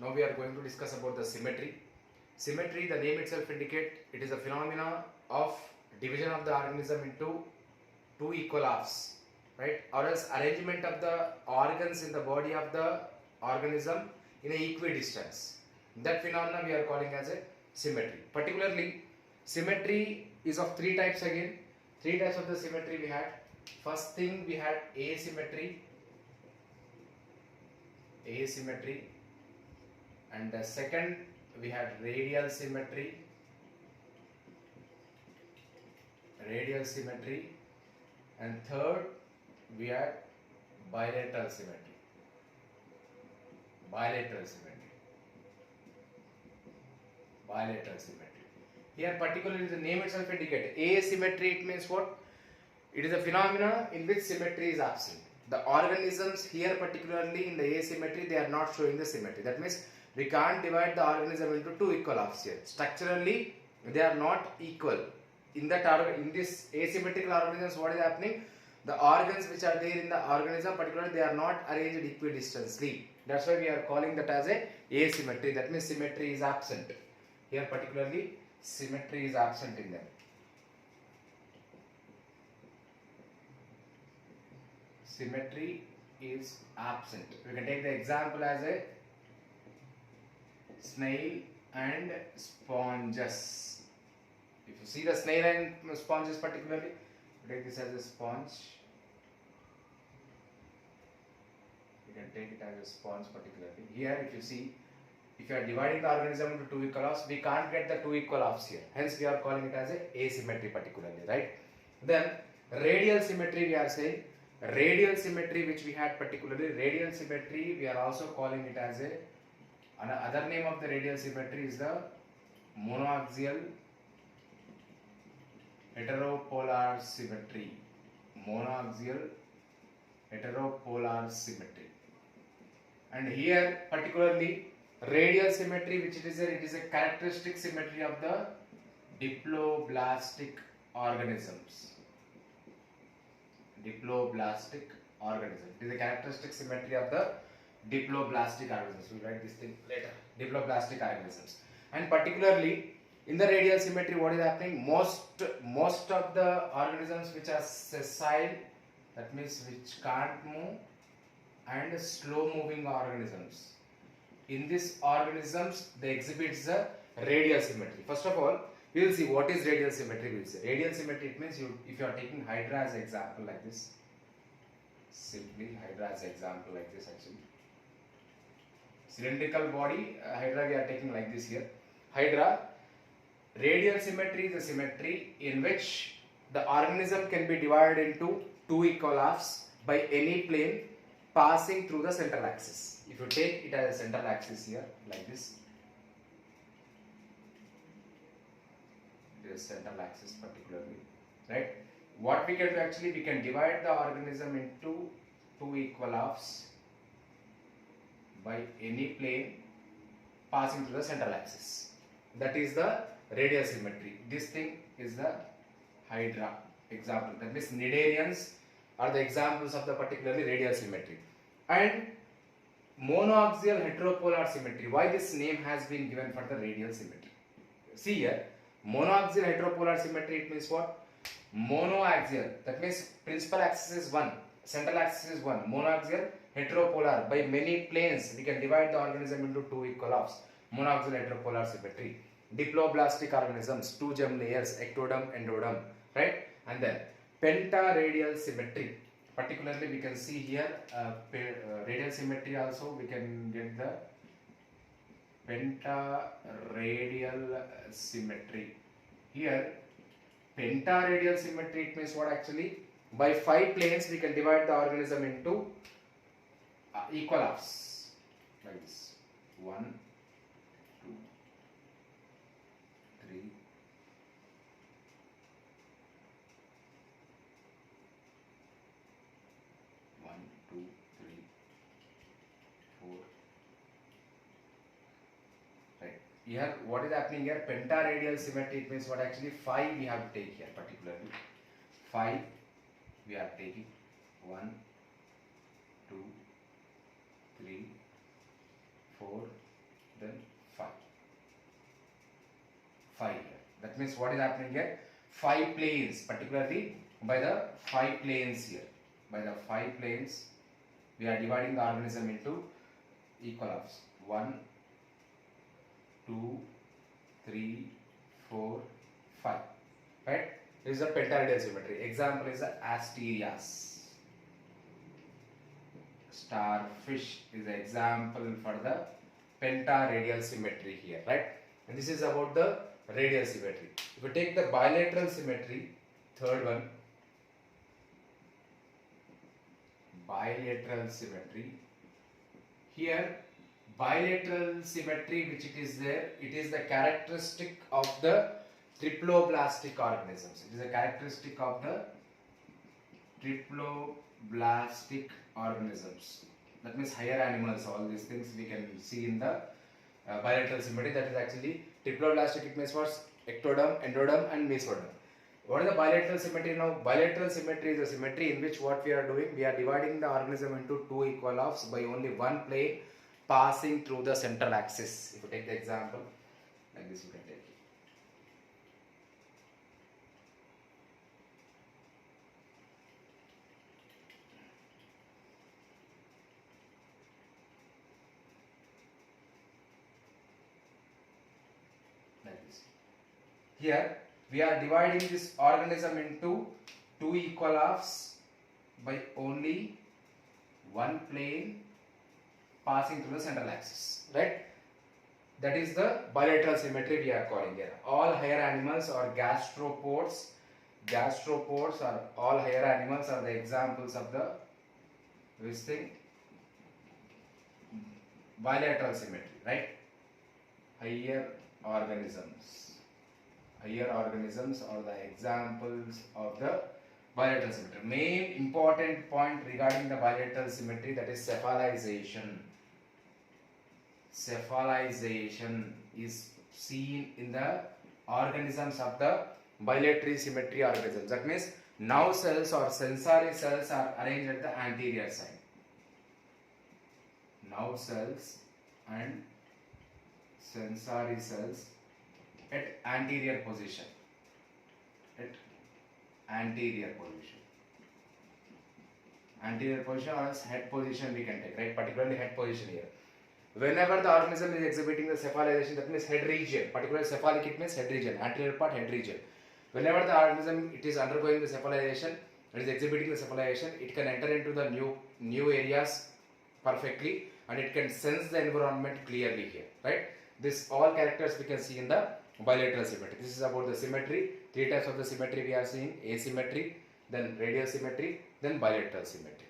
Now we are going to discuss about the symmetry. Symmetry, the name itself indicate it is a phenomena of division of the organism into two equal halves, right? Or else arrangement of the organs in the body of the organism in a equidistance. That phenomena we are calling as a symmetry. Particularly, symmetry is of three types again. Three types of the symmetry we had. First thing we had asymmetry, and the second we had radial symmetry, and third we had bilateral symmetry. Here particularly the name itself indicates asymmetry. It means what? It is a phenomena in which symmetry is absent. The organisms here particularly in the asymmetry, they are not showing the symmetry. That means we can't divide the organism into two equal halves here. Structurally they are not equal. In this asymmetrical organisms, what is happening? The organs which are there in the organism particularly, they are not arranged equidistantly. That's why we are calling that as a asymmetry. That means symmetry is absent. Here particularly symmetry is absent in them. Symmetry is absent. We can take the example as a snail and sponges. If you see the snail and sponges particularly, we take this as a sponge. We can take it as a sponge particularly. Here if you see, if you are dividing the organism into two equal halves, we can't get the two equal halves here. Hence we are calling it as a asymmetry particularly, right? Then radial symmetry we are saying. Radial symmetry which we had particularly, radial symmetry we are also calling it as a, another name of the radial symmetry is the monoaxial heteropolar symmetry. And here particularly radial symmetry, which it is a characteristic symmetry of the diploblastic organisms. It is a characteristic symmetry of the diploblastic organisms. We will write this thing later. Diploblastic organisms. And particularly in the radial symmetry, what is happening? Most of the organisms which are sessile, that means which can't move, and slow moving organisms. In these organisms, they exhibit the radial symmetry. First of all, we will see what is radial symmetry. We will see radial symmetry. It means if you are taking Hydra as an example like this, simply Hydra as an example like this actually. Cylindrical body, Hydra we are taking like this here. Hydra, radial symmetry is a symmetry in which the organism can be divided into two equal halves by any plane passing through the central axis. If you take it as a central axis here like this, central axis particularly, right? What we can do actually, we can divide the organism into two equal halves by any plane passing through the central axis. That is the radial symmetry. This thing is the Hydra example. That means Cnidarians are the examples of the particularly radial symmetry. And monoaxial heteropolar symmetry. Why this name has been given for the radial symmetry? See here. Monoaxial heteropolar symmetry, it means what? Monoaxial, that means principal axis is 1, central axis is 1. Monoaxial heteropolar, by many planes we can divide the organism into two equal halves. Monoaxial heteropolar symmetry. Diploblastic organisms, two germ layers, ectoderm, endoderm, right? And then pentaradial symmetry. Particularly we can see here radial symmetry also, we can get the pentaradial symmetry. Here pentaradial symmetry, it means what actually? By 5 planes we can divide the organism into equal halves like this. 1, 2, 3, 1, 2, 3, 4. Right. Here what is happening here? Pentaradial symmetry, it means what actually? 5 we have to take here particularly. 5 we are taking. 1, 2, 3, 4, 5 here. That means what is happening here? 5 planes, particularly by the 5 planes here. By the 5 planes, we are dividing the organism into equal halves. 1, 2, 3, 4, 5. Right? This is a pentaradial symmetry. Example is the Asterias. Starfish is an example for the pentaradial symmetry here, right? And this is about the radial symmetry. If you take the bilateral symmetry, third one, bilateral symmetry. Here, bilateral symmetry, which it is there, it is the characteristic of the triploblastic organisms. It is a characteristic of the triploblastic organisms. That means higher animals, all these things we can see in the bilateral symmetry. That is actually triploblastic. It means what? Ectoderm, endoderm and mesoderm. What is the bilateral symmetry now? Bilateral symmetry is a symmetry in which what we are doing, we are dividing the organism into two equal halves by only one plane passing through the central axis. If you take the example, like this you can take it. Like this. Here we are dividing this organism into two equal halves by only one plane passing through the central axis, right? That is the bilateral symmetry we are calling here. All higher animals or gastropods. Gastropods are all higher animals are the examples of the this thing bilateral symmetry, right? Higher organisms are the examples of the bilateral symmetry. Main important point regarding the bilateral symmetry, that is cephalization. Cephalization is seen in the organisms of the bilateral symmetry organisms. That means nerve cells or sensory cells are arranged at the anterior side. Nerve cells and sensory cells at anterior position. Anterior position or else head position we can take, right? Particularly head position here. Whenever the organism is exhibiting the cephalization, that means head region. Particularly cephalic, it means head region. Anterior part, head region. Whenever the organism it is undergoing the cephalization, it is exhibiting the cephalization, it can enter into the new areas perfectly, and it can sense the environment clearly here, right? This all characters we can see in the bilateral symmetry. This is about the symmetry. Three types of the symmetry we are seeing: asymmetry, then radial symmetry, then bilateral symmetry.